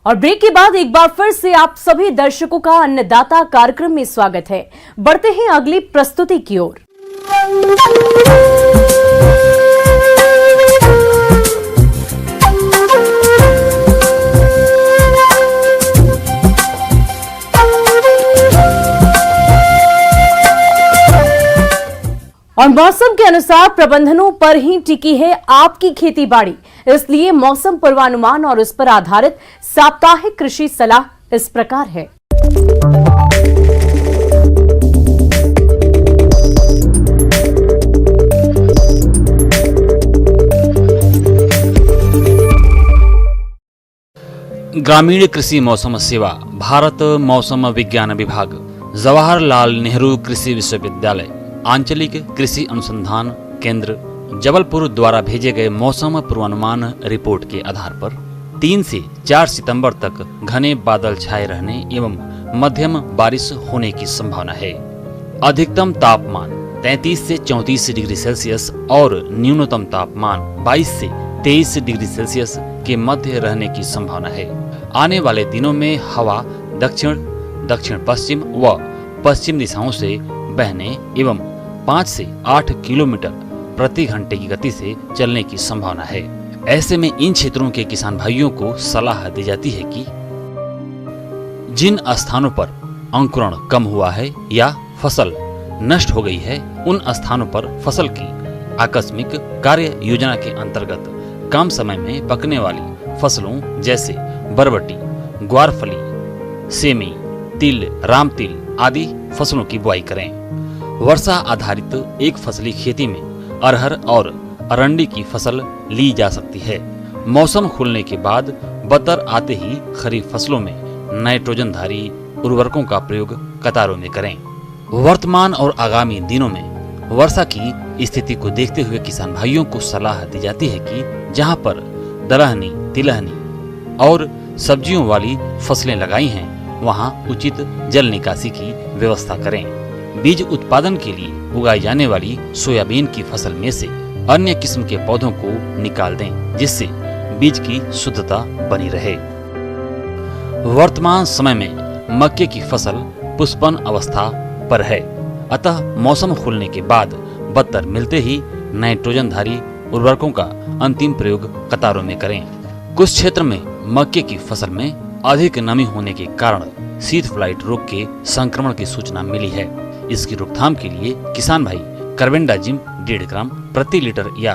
और ब्रेक के बाद एक बार फिर से आप सभी दर्शकों का अन्नदाता कार्यक्रम में स्वागत है। बढ़ते हैं अगली प्रस्तुति की ओर। और मौसम के अनुसार प्रबंधनों पर ही टिकी है आपकी खेती बाड़ी, इसलिए मौसम पूर्वानुमान और उस पर आधारित साप्ताहिक कृषि सलाह इस प्रकार है। ग्रामीण कृषि मौसम सेवा, भारत मौसम विज्ञान विभाग, जवाहरलाल नेहरू कृषि विश्वविद्यालय, आंचलिक कृषि अनुसंधान केंद्र जबलपुर द्वारा भेजे गए मौसम पूर्वानुमान रिपोर्ट के आधार पर 3 से 4 सितंबर तक घने बादल छाए रहने एवं मध्यम बारिश होने की संभावना है। अधिकतम तापमान 33 से 34 डिग्री सेल्सियस और न्यूनतम तापमान 22 से 23 डिग्री सेल्सियस के मध्य रहने की संभावना है। आने वाले दिनों में हवा दक्षिण, दक्षिण पश्चिम व पश्चिम दिशाओं से बहने एवं 5 से 8 किलोमीटर प्रति घंटे की गति से चलने की संभावना है। ऐसे में इन क्षेत्रों के किसान भाइयों को सलाह दी जाती है कि जिन स्थानों पर अंकुरण कम हुआ है या फसल नष्ट हो गई है, उन स्थानों पर फसल की आकस्मिक कार्य योजना के अंतर्गत कम समय में पकने वाली फसलों जैसे बरबटी, ग्वारफली, सेमी, तिल, राम तिल आदि फसलों की बुआई करें। वर्षा आधारित एक फसली खेती में अरहर और अरंडी की फसल ली जा सकती है। मौसम खुलने के बाद बतर आते ही खरीफ फसलों में नाइट्रोजनधारी उर्वरकों का प्रयोग कतारों में करें। वर्तमान और आगामी दिनों में वर्षा की स्थिति को देखते हुए किसान भाइयों को सलाह दी जाती है कि जहां पर दलहनी, तिलहनी और सब्जियों वाली फसलें लगाई हैं, वहां उचित जल निकासी की व्यवस्था करें। बीज उत्पादन के लिए उगाई जाने वाली सोयाबीन की फसल में से अन्य किस्म के पौधों को निकाल दें, जिससे बीज की शुद्धता बनी रहे। वर्तमान समय में मक्के की फसल पुष्पन अवस्था पर है, अतः मौसम खुलने के बाद बत्तर मिलते ही नाइट्रोजनधारी उर्वरकों का अंतिम प्रयोग कतारों में करें। कुछ क्षेत्र में मक्के की फसल में अधिक नमी होने के कारण शीत फ्लाइट रोग के संक्रमण की सूचना मिली है। इसकी रोकथाम के लिए किसान भाई कार्बेंडाजिम 1.5 ग्राम प्रति लीटर या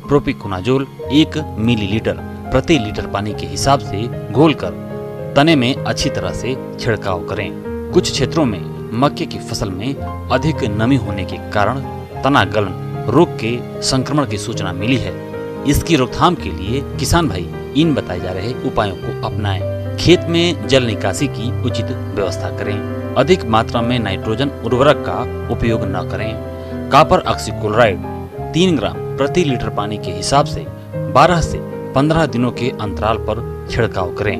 प्रोपिकोनाजोल 1 मिलीलीटर प्रति लीटर पानी के हिसाब से घोलकर तने में अच्छी तरह से छिड़काव करें। कुछ क्षेत्रों में मक्के की फसल में अधिक नमी होने के कारण तना गलन रोग के संक्रमण की सूचना मिली है। इसकी रोकथाम के लिए किसान भाई इन बताए जा रहे उपायों को अपनाएं। खेत में जल निकासी की उचित व्यवस्था करें। अधिक मात्रा में नाइट्रोजन उर्वरक का उपयोग न करें। कॉपर ऑक्सीक्लोराइड 3 ग्राम प्रति लीटर पानी के हिसाब से 12 से 15 दिनों के अंतराल पर छिड़काव करें।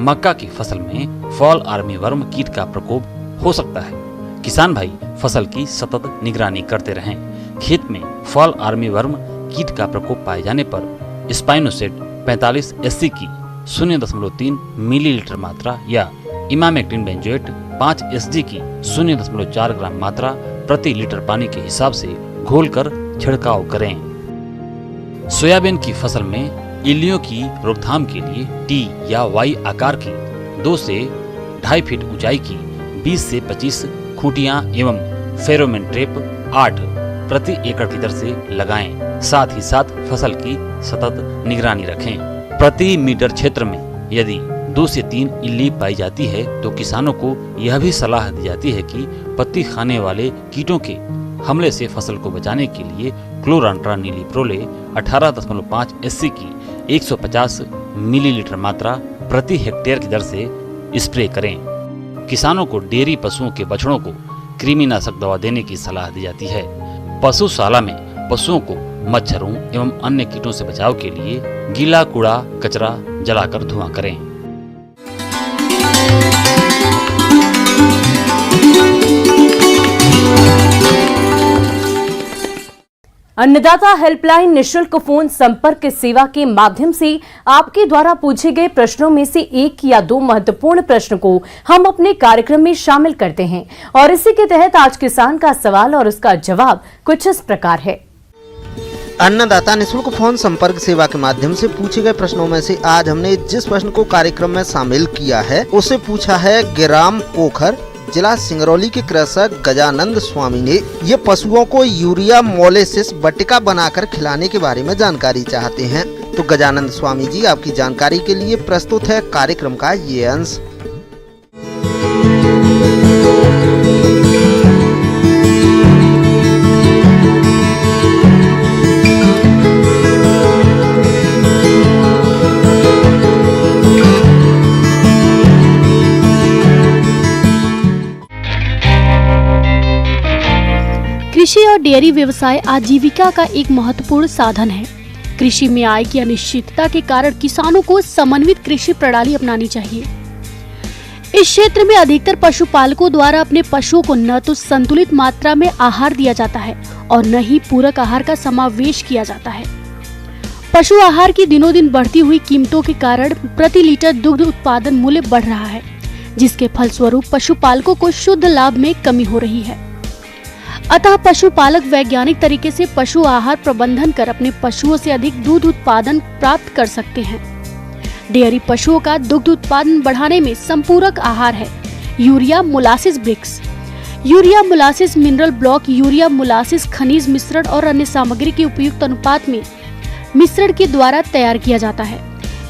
मक्का की फसल में फॉल आर्मी वर्म कीट का प्रकोप हो सकता है। किसान भाई फसल की सतत निगरानी करते रहें। खेत में फॉल आर्मी वर्म कीट का प्रकोप पाए जाने पर स्पाइनोसेट 45 SC की 0.3 मिलीलीटर मात्रा या इमामेक्टिन बेंजोएट 5 SG की 0.4 ग्राम मात्रा प्रति लीटर पानी के हिसाब से घोलकर छिड़काव करें। सोयाबीन की फसल में इल्लियों की रोकथाम के लिए टी या वाई आकार की 2 से 2.5 फीट ऊंचाई की 20 से 25 खूंटियां एवं फेरोमोन ट्रैप 8 प्रति एकड़ की दर से लगाएं। साथ ही साथ फसल की सतत निगरानी रखें। प्रति मीटर क्षेत्र में यदि 2 से 3 इल्ली पाई जाती है तो किसानों को यह भी सलाह दी जाती है कि पत्ती खाने वाले कीटों के हमले से फसल को बचाने के लिए क्लोरांट्रा नीलीप्रोले 18.5 SC की 150 मिलीलीटर मात्रा प्रति हेक्टेयर की दर से स्प्रे करें। किसानों को डेयरी पशुओं के बछड़ों को कृमिनाशक दवा देने की सलाह दी जाती है। पशुशाला में पशुओं को मच्छरों एवं अन्य कीटों से बचाव के लिए गीला कूड़ा कचरा जलाकर धुआं करें। अन्नदाता हेल्पलाइन निशुल्क फोन संपर्क सेवा के माध्यम से आपके द्वारा पूछे गए प्रश्नों में से एक या दो महत्वपूर्ण प्रश्न को हम अपने कार्यक्रम में शामिल करते हैं और इसी के तहत आज किसान का सवाल और उसका जवाब कुछ इस प्रकार है। अन्नदाता निशुल्क फोन संपर्क सेवा के माध्यम से पूछे गए प्रश्नों में से आज हमने जिस प्रश्न को कार्यक्रम में शामिल किया है उसे पूछा है ग्राम पोखर जिला सिंगरौली के कृषक गजानंद स्वामी ने। ये पशुओं को यूरिया मोलेसिस बटिका बनाकर खिलाने के बारे में जानकारी चाहते हैं। तो गजानंद स्वामी जी, आपकी जानकारी के लिए प्रस्तुत है कार्यक्रम का ये अंश। कृषि और डेयरी व्यवसाय आजीविका का एक महत्वपूर्ण साधन है। कृषि में आय की अनिश्चितता के कारण किसानों को समन्वित कृषि प्रणाली अपनानी चाहिए। इस क्षेत्र में अधिकतर पशुपालकों द्वारा अपने पशुओं को न तो संतुलित मात्रा में आहार दिया जाता है और न ही पूरक आहार का समावेश किया जाता है। पशु आहार की दिनों दिन बढ़ती हुई कीमतों के कारण प्रति लीटर दुग्ध उत्पादन मूल्य बढ़ रहा है, जिसके फलस्वरूप पशुपालकों को शुद्ध लाभ में कमी हो रही है। अतः पशुपालक वैज्ञानिक तरीके से पशु आहार प्रबंधन कर अपने पशुओं से अधिक दूध उत्पादन प्राप्त कर सकते हैं। डेयरी पशुओं का दुग्ध उत्पादन बढ़ाने में संपूरक आहार है urea molasses bricks. Urea molasses mineral block urea molasses खनिज मिश्रण और अन्य सामग्री के उपयुक्त अनुपात में मिश्रण के द्वारा तैयार किया जाता है।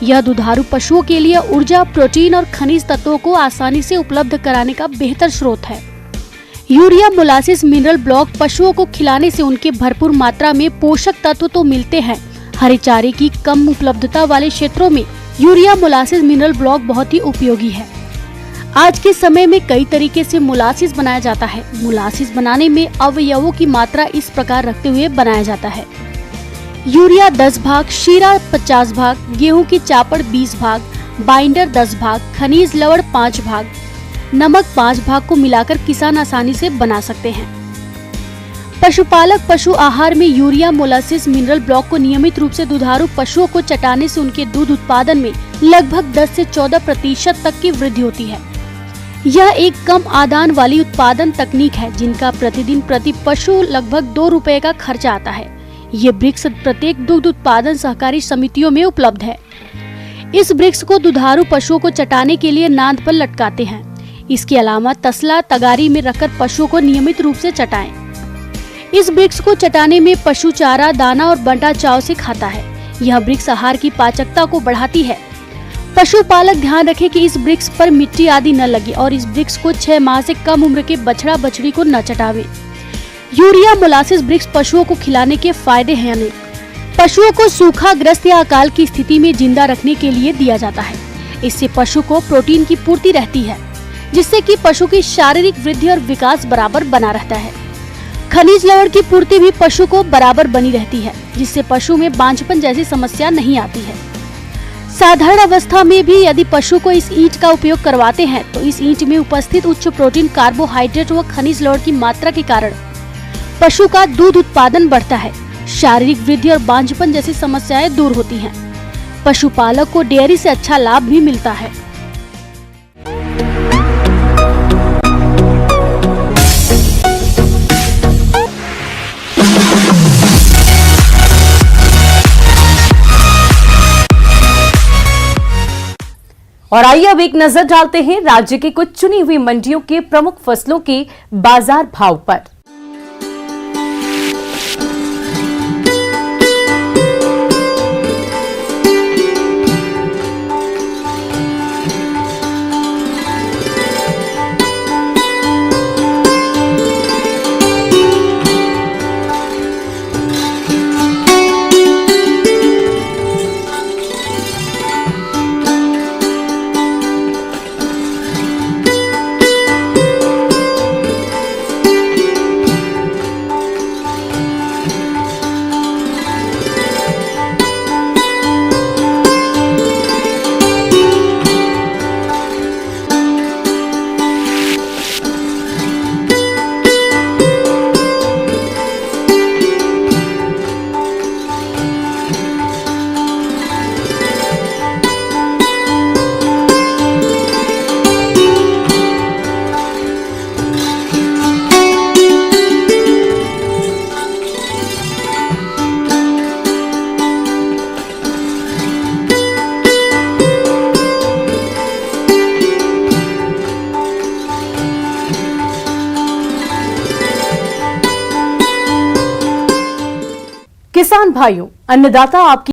यह दुधारू पशुओं के लिए ऊर्जा, प्रोटीन और खनिज तत्वों को आसानी से उपलब्ध कराने का बेहतर स्रोत है। यूरिया मोलासिस मिनरल ब्लॉक पशुओं को खिलाने से उनके भरपूर मात्रा में पोषक तत्व तो मिलते हैं। हरे चारे की कम उपलब्धता वाले क्षेत्रों में यूरिया मोलासिस मिनरल ब्लॉक बहुत ही उपयोगी है। आज के समय में कई तरीके से मोलासिस बनाया जाता है। मोलासिस बनाने में अवयवों की मात्रा इस प्रकार रखते हुए बनाया जाता है: यूरिया 10 भाग, शीरा 50 भाग, गेहूं की चापड़ 20 भाग, बाइंडर 10 भाग, खनिज लवण 5 भाग, नमक 5 भाग को मिलाकर किसान आसानी से बना सकते हैं। पशुपालक पशु आहार में यूरिया मोलासिस मिनरल ब्लॉक को नियमित रूप से दुधारू पशुओं को चटाने से उनके दूध उत्पादन में लगभग 10 से 14% तक की वृद्धि होती है। यह एक कम आदान वाली उत्पादन तकनीक है जिनका प्रतिदिन प्रति पशु लगभग 2 रुपए का खर्चा आता है। ये ब्रिक्स प्रत्येक दुग्ध उत्पादन सहकारी समितियों में उपलब्ध है। इस ब्रिक्स को दुधारू पशुओं को चटाने के लिए नाद पर लटकाते हैं। इसके अलावा तसला तगारी में रखकर पशुओं को नियमित रूप से चटाएं। इस ब्रिक्स को चटाने में पशु चारा, दाना और बंटा चाव से खाता है। यह ब्रिक्स आहार की पाचकता को बढ़ाती है। पशुपालक ध्यान रखें कि इस ब्रिक्स पर मिट्टी आदि न लगे और इस ब्रिक्स को 6 माह से कम उम्र के बछड़ा बछड़ी को न चटावे। यूरिया मोलासिस ब्रिक्स पशुओं को खिलाने के फायदे हैं अनेक। पशुओं को सूखाग्रस्त या अकाल की स्थिति में जिंदा रखने के लिए दिया जाता है। इससे पशु को प्रोटीन की पूर्ति रहती है, जिससे कि पशु की शारीरिक वृद्धि और विकास बराबर बना रहता है। खनिज लवण की पूर्ति भी पशु को बराबर बनी रहती है, जिससे पशु में बांझपन जैसी समस्या नहीं आती है। साधारण अवस्था में भी यदि पशु को इस ईंट का उपयोग करवाते हैं तो इस ईंट में उपस्थित उच्च प्रोटीन, कार्बोहाइड्रेट व खनिज लवण की मात्रा के कारण पशु का दूध उत्पादन बढ़ता है, शारीरिक वृद्धि और बांझपन जैसी समस्याएं दूर होती हैं। पशुपालक को डेयरी से अच्छा लाभ भी मिलता है। और आइए अब एक नजर डालते हैं राज्य की कुछ चुनी हुई मंडियों के प्रमुख फसलों के बाजार भाव पर। किसान भाइयों, अन्नदाता आपकी